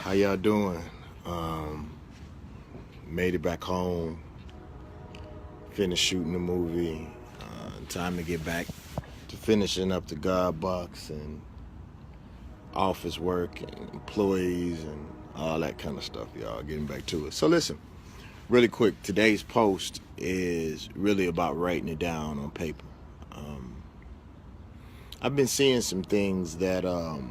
How y'all doing? Um, Made it back home, finished shooting the movie. Time to get back to finishing up the God box and office work and employees and all that kind of stuff, y'all. Getting back to it. So listen, really quick, today's post is really about writing it down on paper. Um, I've been seeing some things that have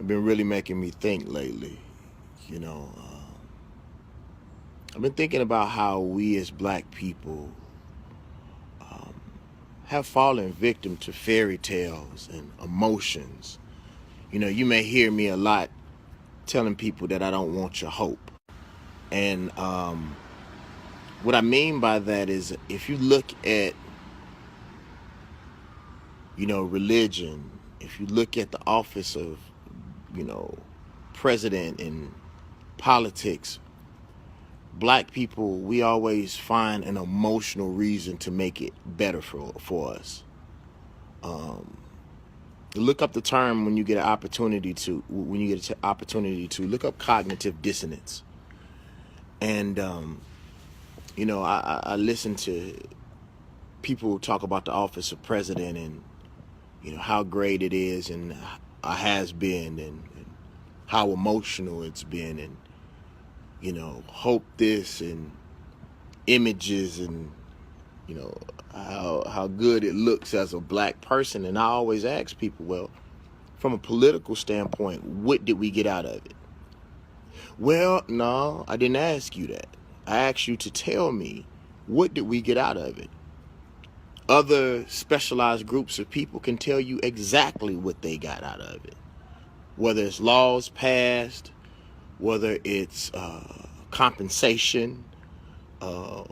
been really making me think lately. You know, I've been thinking about how we as black people have fallen victim to fairy tales and emotions. You know, you may hear me a lot telling people that I don't want your hope. And what I mean by that is if you look at, religion, if you look at the office of, you know, president and politics, black people, we always find an emotional reason to make it better for us. Look up the term when you get an opportunity to look up cognitive dissonance. And I listen to people talk about the office of president and how great it is and has been and how emotional it's been and hope this and images and how good it looks as a black person. And I always ask people, well, from a political standpoint, what did we get out of it? Well, no, I didn't ask you that. I asked you to tell me, what did we get out of it? Other specialized groups of people can tell you exactly what they got out of it. Whether it's laws passed, whether it's compensation, uh,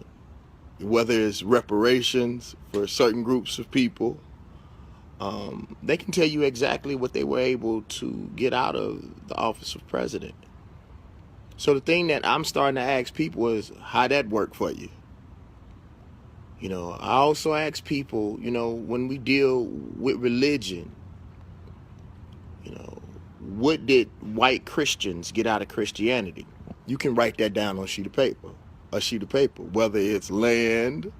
whether it's reparations for certain groups of people, they can tell you exactly what they were able to get out of the office of president. So the thing that I'm starting to ask people is, how that work for you? I also ask people, when we deal with religion, what did white Christians get out of Christianity? You can write that down on a sheet of paper, whether it's land,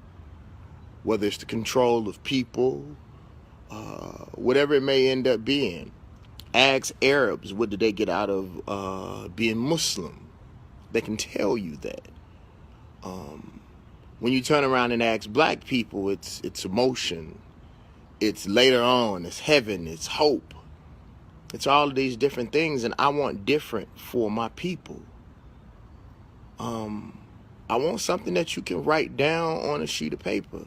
whether it's the control of people, whatever it may end up being. Ask Arabs, what did they get out of being Muslim? They can tell you that. When you turn around and ask black people, it's emotion, it's later on, it's heaven, it's hope. It's all of these different things, and I want different for my people. I want something that you can write down on a sheet of paper.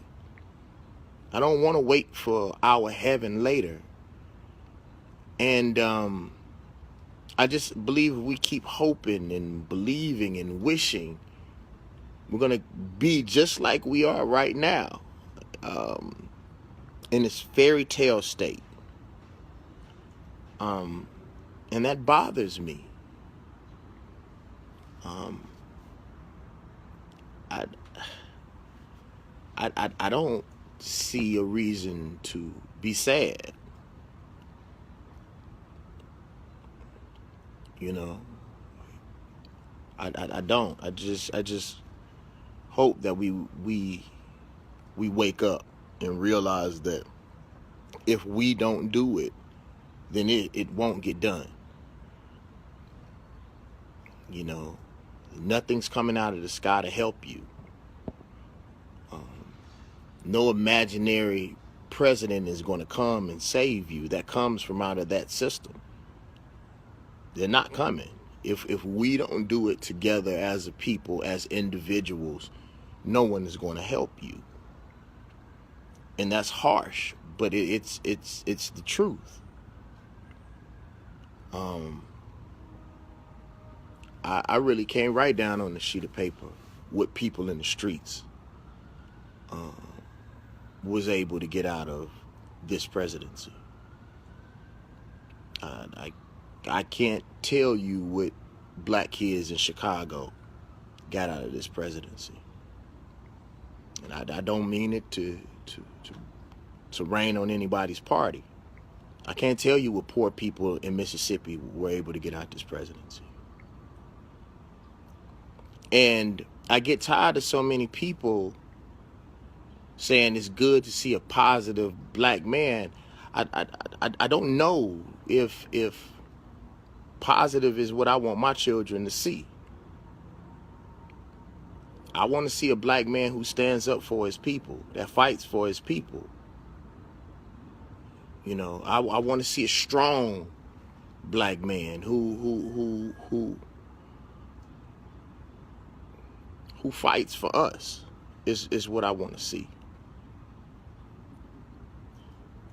I don't want to wait for our heaven later. And I just believe if we keep hoping and believing and wishing, we're going to be just like we are right now, in this fairy tale state. And that bothers me. I, I don't see a reason to be sad. I don't. I just hope that we wake up and realize that if we don't do it, then it won't get done. Nothing's coming out of the sky to help you. No imaginary president is going to come and save you that comes from out of that system. They're not coming. If we don't do it together as a people, as individuals, no one is going to help you. And that's harsh, but it's the truth. I really can't write down on a sheet of paper what people in the streets was able to get out of this presidency. I can't tell you what black kids in Chicago got out of this presidency. And I don't mean it to rain on anybody's party. I can't tell you what poor people in Mississippi were able to get out this presidency. And I get tired of so many people saying it's good to see a positive black man. I don't know if positive is what I want my children to see. I want to see a black man who stands up for his people, that fights for his people. You know, I want to see a strong black man who fights for us is what I want to see.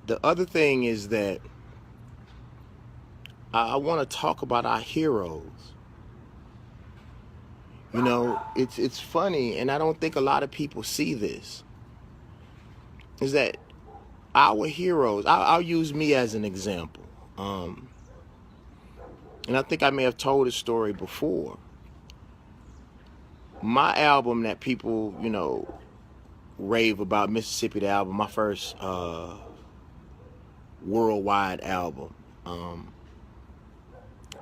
The other thing is that I want to talk about our heroes. You know, it's funny, and I don't think a lot of people see this, is that our heroes, I'll use me as an example. And I think I may have told this story before. My album that people, you know, rave about, Mississippi the Album, my first worldwide album.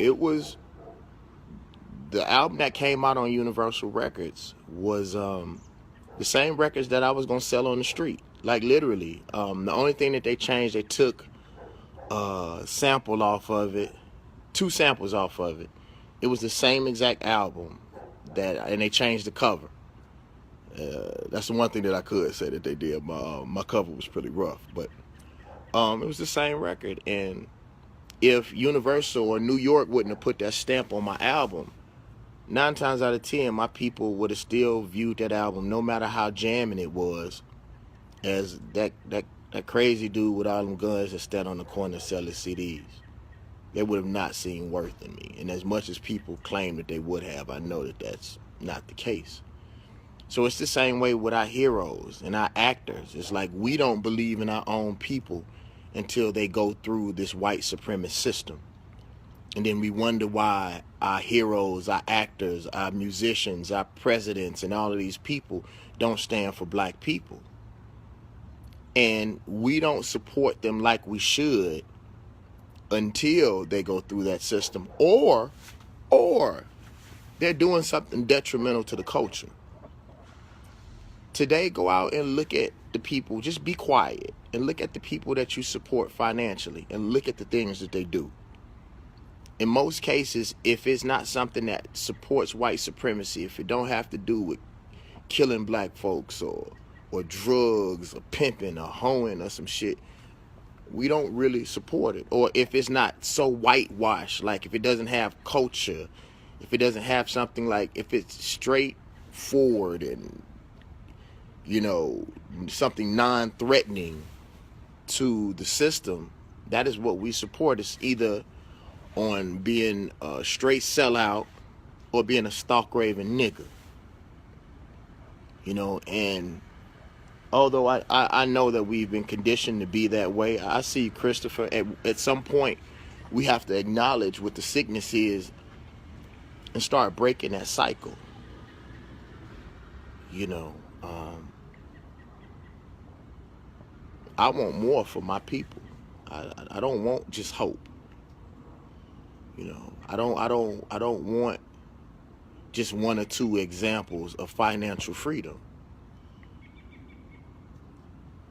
It was the album that came out on Universal Records was the same records that I was gonna sell on the street. Like literally, the only thing that they changed, they took a sample off of it, 2 samples off of it. It was the same exact album and they changed the cover. That's the one thing that I could say that they did. My cover was pretty rough, but it was the same record. And if Universal or New York wouldn't have put that stamp on my album, 9 times out of 10, my people would have still viewed that album, no matter how jamming it was, as that crazy dude with all them guns that stand on the corner selling CDs. They would have not seen worth in me. And as much as people claim that they would have, I know that that's not the case. So it's the same way with our heroes and our actors. It's like we don't believe in our own people until they go through this white supremacist system. And then we wonder why our heroes, our actors, our musicians, our presidents, and all of these people don't stand for black people. And we don't support them like we should until they go through that system, or they're doing something detrimental to the culture. Today, go out and look at the people, just be quiet, and look at the people that you support financially, and look at the things that they do. In most cases, if it's not something that supports white supremacy, if it don't have to do with killing black folks or drugs or pimping or hoeing or some shit, we don't really support it. Or if it's not so whitewashed, like if it doesn't have culture, if it doesn't have something like, if it's straightforward and, you know, something non-threatening to the system, that is what we support. It's either on being a straight sellout or being a stalk raving nigga. You know, and although I know that we've been conditioned to be that way, I see, Christopher, at some point we have to acknowledge what the sickness is and start breaking that cycle. You know, I want more for my people. I don't want just hope. You know, I don't want just 1 or 2 examples of financial freedom.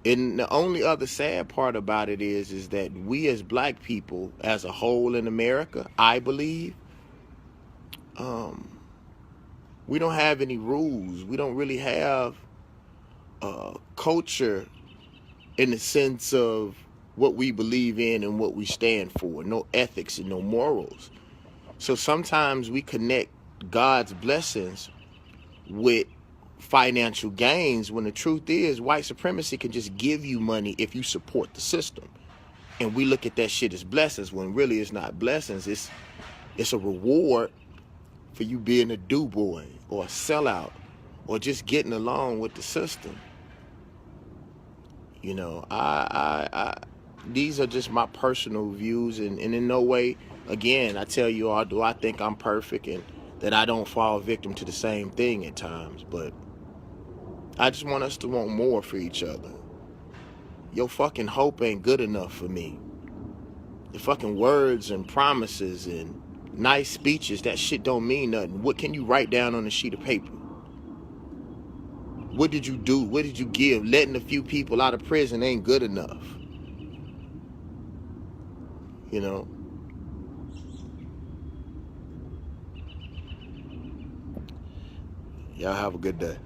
And the only other sad part about it is that we as black people as a whole in America, I believe, we don't have any rules. We don't really have culture in the sense of what we believe in and what we stand for. No ethics and no morals. So sometimes we connect God's blessings with financial gains, when the truth is white supremacy can just give you money if you support the system. And we look at that shit as blessings, when really it's not blessings. It's a reward for you being a do-boy or a sellout or just getting along with the system. You know, I these are just my personal views, and in no way, again, I tell you all, do I think I'm perfect and that I don't fall victim to the same thing at times, but I just want us to want more for each other. Your fucking hope ain't good enough for me. The fucking words and promises and nice speeches, that shit don't mean nothing. What can you write down on a sheet of paper? What did you do? What did you give? Letting a few people out of prison ain't good enough. You know? Y'all have a good day.